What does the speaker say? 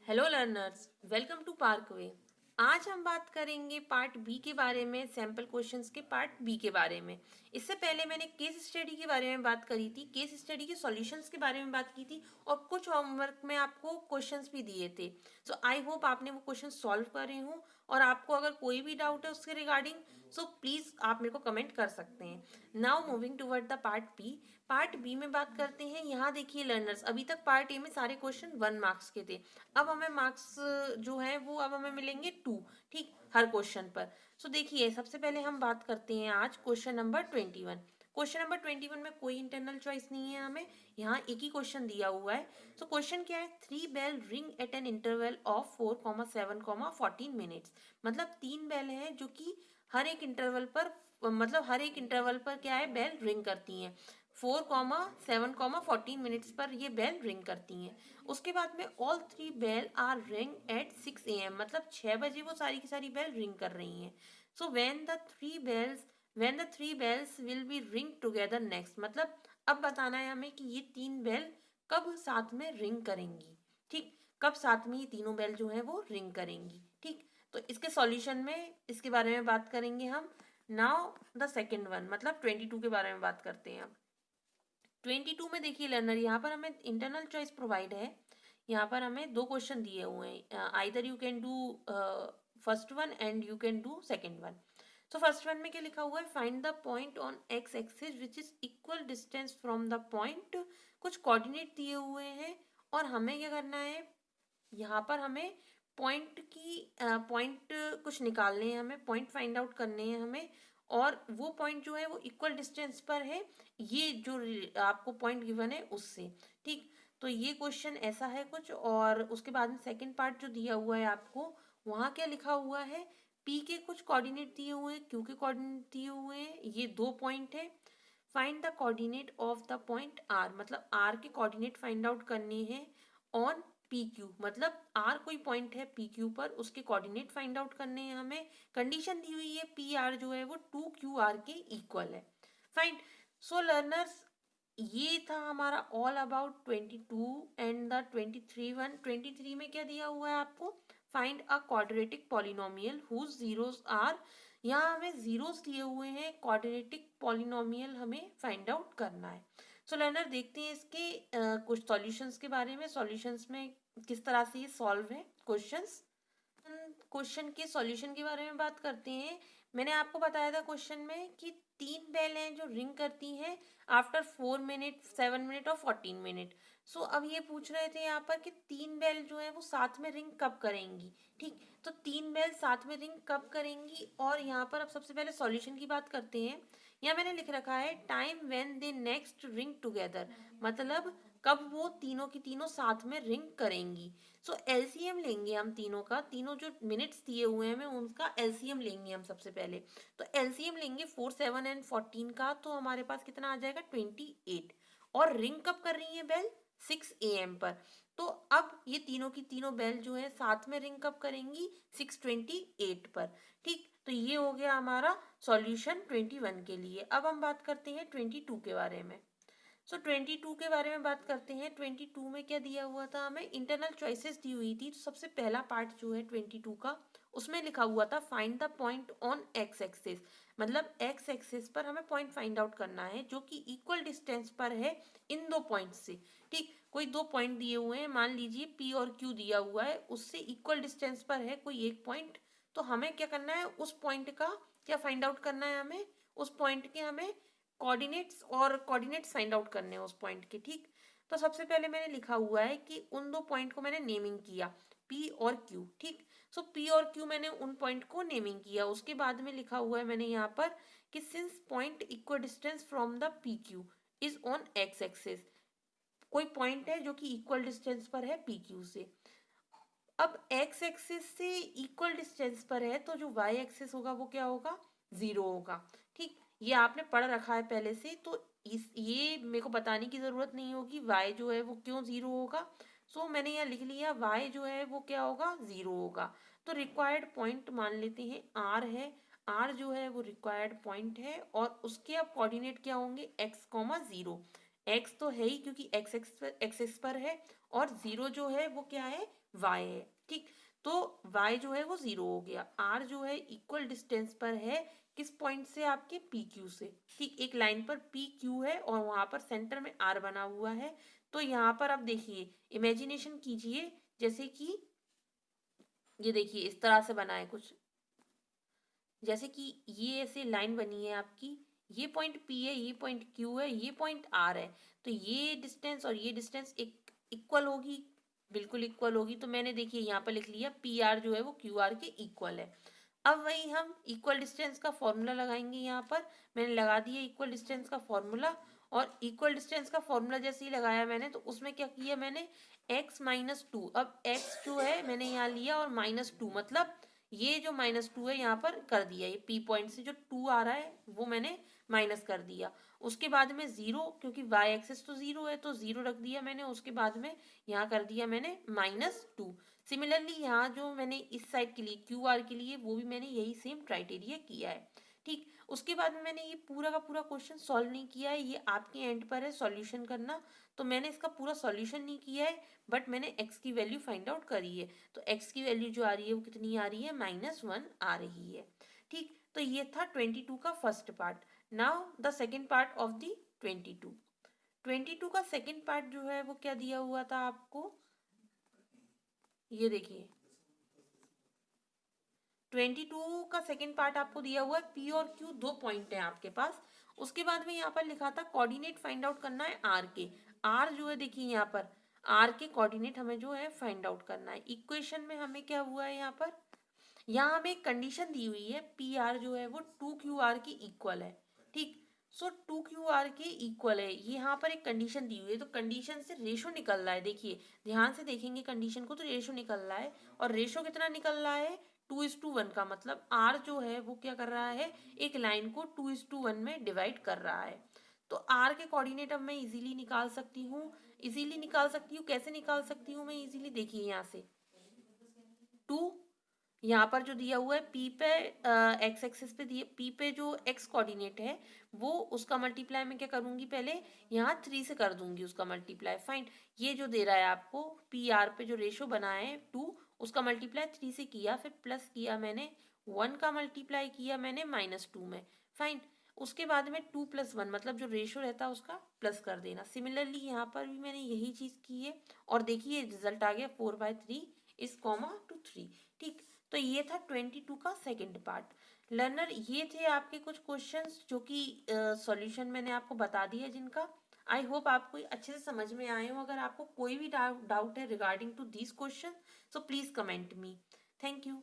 Hello learners, welcome to Parkway. आज हम बात करेंगे पार्ट बी के बारे में, सैम्पल क्वेश्चंस के पार्ट बी के बारे में। इससे पहले मैंने केस स्टडी के बारे में बात करी थी, केस स्टडी के सॉल्यूशंस के बारे में बात की थी और कुछ होमवर्क में आपको क्वेश्चंस भी दिए थे। सो आई होप आपने वो क्वेश्चन सॉल्व करे हों और आपको अगर कोई भी डाउट है उसके रिगार्डिंग सो प्लीज़ आप मेरे को कमेंट कर सकते हैं। Now moving toward the part B. Part B में बात करते हैं। यहाँ देखिए लर्नर्स, अभी तक पार्ट ए में सारे क्वेश्चन 1 मार्क्स के थे। अब हमें मार्क्स जो है वो अब हमें मिलेंगे 2, ठीक, हर क्वेश्चन पर। सो देखिए सबसे पहले हम बात करते हैं आज क्वेश्चन नंबर 21। क्वेश्चन नंबर 21 में कोई इंटरनल चॉइस नहीं है, हमें यहाँ एक ही क्वेश्चन दिया हुआ है। सो क्वेश्चन क्या है, 3 bell ring at an interval of 4,7,14 minutes. मतलब 3 बेल हैं जो कि हर एक इंटरवल पर, मतलब हर एक इंटरवल पर क्या है, बेल रिंग करती हैं। 4,7,14 मिनट्स पर ये बेल रिंग करती हैं। उसके बाद में all 3 bell are ring at 6 AM, मतलब 6 बजे वो सारी की सारी बेल रिंग कर रही हैं। So when the three bells will be ring together next, मतलब अब बताना है हमें कि ये 3 बेल कब साथ में रिंग करेंगी। ठीक, कब साथ में ये तीनों बेल जो है वो रिंग करेंगी। ठीक, तो इसके सॉल्यूशन में इसके बारे में बात करेंगे हम। नाउ द सेकेंड वन, मतलब 22 के बारे में बात करते हैं अब। 22 में देखिए लर्नर, यहाँ पर हमें इंटरनल चॉइस प्रोवाइड है। यहाँ पर हमें दो क्वेश्चन दिए हुए हैं, either you can do first one and you can do second one. So first one में क्या लिखा हुआ है, find the point on x axis which is equal distance from the point. कुछ कोऑर्डिनेट दिए हुए हैं और हमें क्या करना है, यहाँ पर हमें पॉइंट कुछ निकालने हैं, हमें पॉइंट फाइंड आउट करने हैं हमें। और वो पॉइंट जो है वो इक्वल डिस्टेंस पर है, ये जो आपको पॉइंट गिवन है उससे। ठीक, तो ये क्वेश्चन ऐसा है कुछ। और उसके बाद में सेकंड पार्ट जो दिया हुआ है आपको, वहाँ क्या लिखा हुआ है, पी के कुछ कोऑर्डिनेट दिए हुए हैं, क्यू के कोऑर्डिनेट दिए हुए हैं, ये 2 पॉइंट है। Find the coordinate of the point R, मतलब आर के कोऑर्डिनेट फाइंड आउट करने हैं ऑन पी क्यू, मतलब आर कोई पॉइंट है पी क्यू पर, उसके कोऑर्डिनेट फाइंड आउट करने हैं हमें। कंडीशन दी हुई है पी आर जो है वो 2 QR के इक्वल है। फाइन। सो लर्नर्स, ये था हमारा ऑल अबाउट 22 एंड द 23 में क्या दिया हुआ है आपको, find a quadratic polynomial whose zeros are. यहाँ हमें जीरोस दिए हुए हैं, क्वाड्रेटिक पॉलिनोमियल हमें फाइंड आउट करना है। सो लर्नर देखते हैं इसके कुछ सॉल्यूशंस के बारे में, सॉल्यूशंस में किस तरह से ये सॉल्व है क्वेश्चंस। क्वेश्चन के सॉल्यूशन के बारे में बात करते हैं। मैंने आपको बताया था क्वेश्चन में कि 3 बेल हैं जो रिंग करती हैं आफ्टर 4 मिनट, 7 मिनट और 14 मिनट। सो अब ये पूछ रहे थे यहाँ पर कि 3 बेल जो है वो साथ में रिंग कब करेंगी। ठीक, तो 3 बेल साथ में रिंग कब करेंगी, और यहाँ पर अब सबसे पहले सॉल्यूशन की बात करते हैं। यहाँ मैंने लिख रखा है time when they next ring together, मतलब कब वो तीनों की तीनों साथ में रिंग करेंगी। सो एलसीएम लेंगे हम तीनों का, तीनों जो मिनट्स दिए हुए हैं हमें उनका एलसीएम लेंगे हम सबसे पहले। तो एलसीएम लेंगे 4, 7 एंड 14 का, तो हमारे पास कितना आ जाएगा 28। और रिंग कब कर रही है बेल, 6 AM पर। तो अब ये तीनों की तीनों बेल जो है साथ में रिंग कब करेंगी, 6:28 पर। ठीक, तो ये हो गया हमारा सॉल्यूशन 21 के लिए। अब हम बात करते हैं 22 के बारे में। सो 22 के बारे में बात करते हैं। 22 में क्या दिया हुआ था, हमें इंटरनल चॉइसेस दी हुई थी। तो सबसे पहला पार्ट जो है 22 का, उसमें लिखा हुआ था find the point on x axis, मतलब एक्स एक्सिस पर हमें पॉइंट फाइंड आउट करना है जो कि इक्वल डिस्टेंस पर है इन 2 पॉइंट से। ठीक, कोई 2 पॉइंट दिए हुए हैं, मान लीजिए पी और क्यू दिया हुआ है, उससे इक्वल डिस्टेंस पर है कोई एक पॉइंट। तो हमें क्या करना है, उस पॉइंट का क्या फाइंड आउट करना है, हमें उस पॉइंट के हमें कोऑर्डिनेट्स फाइंड आउट करने हैं उस पॉइंट के। ठीक, तो सबसे पहले मैंने लिखा हुआ है कि उन 2 पॉइंट को मैंने नेमिंग किया, पी और क्यू। ठीक, सो पी और क्यू मैंने उन पॉइंट को नेमिंग किया। उसके बाद में लिखा हुआ है मैंने यहाँ पर कि since point equal distance from the P Q is on x axis, कोई पॉइंट है जो कि इक्वल डिस्टेंस पर है पी क्यू से। अब एक्स एक्सिस से इक्वल डिस्टेंस पर है, तो जो वाई एक्सिस होगा वो क्या होगा, 0 होगा। ठीक, ये आपने पढ़ रखा है पहले से, तो ये मेरे को बताने की जरूरत नहीं होगी वाई जो है वो क्यों 0 होगा। सो मैंने यहाँ लिख लिया वाई जो है वो क्या होगा, 0 होगा। तो रिक्वायर्ड पॉइंट मान लेते हैं आर है, आर जो है वो रिक्वायर्ड पॉइंट है और उसके अब कोऑर्डिनेट क्या होंगे, x, 0। एक्स तो है ही क्योंकि एक्स एक्सिस पर है, और 0 जो है वो क्या है, y है। ठीक, तो y जो है वो 0 हो गया। r जो है इक्वल डिस्टेंस पर है किस पॉइंट से, आपके PQ से। ठीक, एक लाइन पर PQ है और वहां पर सेंटर में r बना हुआ है। तो यहाँ पर आप देखिए, इमेजिनेशन कीजिए जैसे कि ये देखिए इस तरह से बना है कुछ, जैसे कि ये ऐसे लाइन बनी है आपकी, ये पॉइंट P है, ये पॉइंट Q है, ये पॉइंट R है। तो ये डिस्टेंस और ये डिस्टेंस एक इक्वल होगी, बिल्कुल इक्वल होगी। तो मैंने देखिए यहाँ पर लिख लिया PR जो है वो QR के इक्वल है। अब वही हम इक्वल डिस्टेंस का फॉर्मूला लगाएंगे। यहाँ पर मैंने लगा दिया इक्वल डिस्टेंस का फॉर्मूला, और इक्वल डिस्टेंस का फॉर्मूला जैसे ही लगाया मैंने, तो उसमें क्या किया मैंने, x माइनस टू। अब x जो है मैंने यहाँ लिया और -2, मतलब ये जो -2 है यहाँ पर कर दिया, ये P पॉइंट से जो 2 आ रहा है वो मैंने माइनस कर दिया। उसके बाद में 0, क्योंकि y एक्सिस तो 0 है तो 0 रख दिया मैंने। उसके बाद में यहाँ कर दिया मैंने -2। सिमिलरली यहाँ जो मैंने इस साइड के लिए QR के लिए, वो भी मैंने यही सेम क्राइटेरिया किया है। ठीक, उसके बाद में मैंने ये पूरा का पूरा क्वेश्चन सॉल्व नहीं किया है, ये आपके एंड पर है सॉल्यूशन करना। तो मैंने इसका पूरा सॉल्यूशन नहीं किया है, बट मैंने x की वैल्यू फाइंड आउट करी है। तो x की वैल्यू जो आ रही है वो कितनी आ रही है, -1 आ रही है। ठीक, तो ये था 22 का first part. Now the second part of the 22 का सेकेंड पार्ट जो है वो क्या दिया हुआ था आपको, ये देखिए 22 का सेकेंड पार्ट आपको दिया हुआ है, P और Q दो पॉइंट है आपके पास। उसके बाद में यहाँ पर लिखा था कोऑर्डिनेट फाइंड आउट करना है R के। R जो है देखिए यहाँ पर R के कोऑर्डिनेट हमें जो है फाइंड आउट करना है। इक्वेशन में हमें क्या हुआ है यहाँ पर, यहाँ हमें एक कंडीशन दी हुई है, PR जो है वो 2QR की इक्वल है। ठीक, सो 2QR के इक्वल है, ये यहाँ पर एक कंडीशन दी हुई है। तो कंडीशन से रेशो निकल रहा है, देखिए ध्यान से देखेंगे कंडीशन को, तो रेशो निकल रहा है। और रेशो कितना निकल रहा है, 2:1 का। मतलब R जो है वो क्या कर रहा है, एक लाइन को 2:1 में डिवाइड कर रहा है। तो R के कोऑर्डिनेट अब मैं इजीली निकाल सकती हूँ। इजीली निकाल सकती हूँ, कैसे निकाल सकती हूँ मैं इजीली, देखिए यहाँ से 2, यहाँ पर जो दिया हुआ है P पे, x एक्सिस पे दिए P पे जो x कोऑर्डिनेट है वो, उसका मल्टीप्लाई मैं क्या करूंगी, पहले यहाँ 3 से कर दूंगी उसका मल्टीप्लाई। फाइन, ये जो दे रहा है आपको PR पे जो रेशो बना है 2, उसका मल्टीप्लाई 3 से किया, फिर प्लस किया मैंने 1 का मल्टीप्लाई किया मैंने -2 में। फाइन, उसके बाद में 2 + 1 मतलब जो रेशो रहता है उसका प्लस कर देना। सिमिलरली यहाँ पर भी मैंने यही चीज़ की है, और देखिए रिजल्ट आ गया 4/3 इस कॉमा टू 3। ठीक, तो ये था 22 का सेकंड पार्ट। लर्नर, ये थे आपके कुछ क्वेश्चंस जो कि सॉल्यूशन मैंने आपको बता दिया जिनका। आई होप आपको अच्छे से समझ में आए हो। अगर आपको कोई भी डाउट है regarding to this question, so please comment me. Thank you.